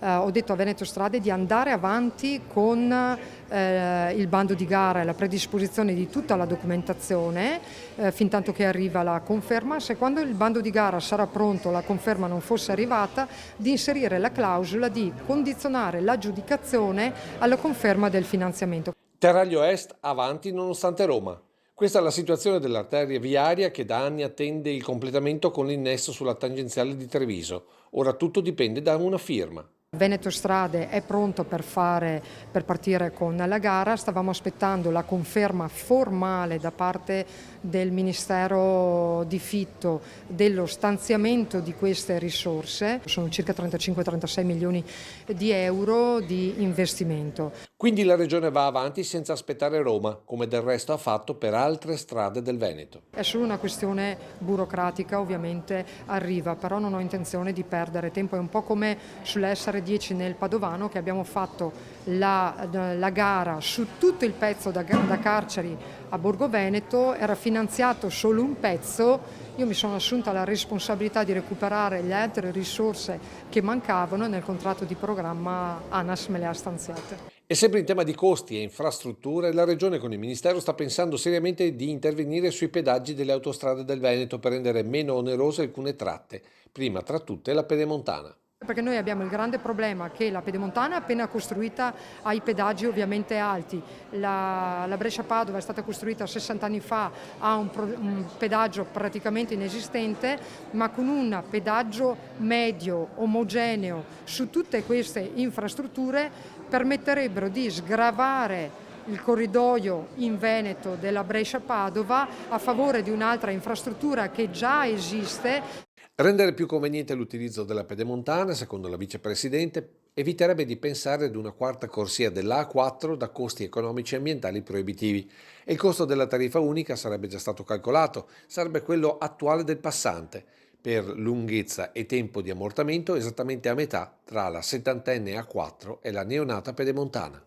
Ho detto a Veneto Strade di andare avanti con il bando di gara e la predisposizione di tutta la documentazione, fintanto che arriva la conferma. Se quando il bando di gara sarà pronto, la conferma non fosse arrivata, di inserire la clausola di condizionare l'aggiudicazione alla conferma del finanziamento. Terraglio Est avanti nonostante Roma. Questa è la situazione dell'arteria viaria che da anni attende il completamento con l'innesso sulla tangenziale di Treviso. Ora tutto dipende da una firma. Veneto Strade è pronto per partire con la gara, stavamo aspettando la conferma formale da parte del Ministero di Fitto dello stanziamento di queste risorse, sono circa 35-36 milioni di euro di investimento. Quindi la regione va avanti senza aspettare Roma, come del resto ha fatto per altre strade del Veneto. È solo una questione burocratica, ovviamente arriva, però non ho intenzione di perdere tempo. È un po' come sull'SR10 nel Padovano, che abbiamo fatto la gara su tutto il pezzo da Carceri a Borgo Veneto, era finanziato solo un pezzo. Io mi sono assunta la responsabilità di recuperare le altre risorse che mancavano e nel contratto di programma ANAS me le ha stanziate. E sempre in tema di costi e infrastrutture, la regione con il ministero sta pensando seriamente di intervenire sui pedaggi delle autostrade del Veneto per rendere meno onerose alcune tratte, prima tra tutte la pedemontana. Perché noi abbiamo il grande problema che la pedemontana appena costruita ha i pedaggi ovviamente alti, la Brescia-Padova è stata costruita 60 anni fa, ha un pedaggio praticamente inesistente, ma con un pedaggio medio, omogeneo su tutte queste infrastrutture permetterebbero di sgravare il corridoio in Veneto della Brescia-Padova a favore di un'altra infrastruttura che già esiste. Rendere più conveniente l'utilizzo della pedemontana, secondo la vicepresidente, eviterebbe di pensare ad una quarta corsia della A4 da costi economici e ambientali proibitivi e il costo della tariffa unica sarebbe già stato calcolato, sarebbe quello attuale del passante, per lunghezza e tempo di ammortamento esattamente a metà tra la settantenne A4 e la neonata pedemontana.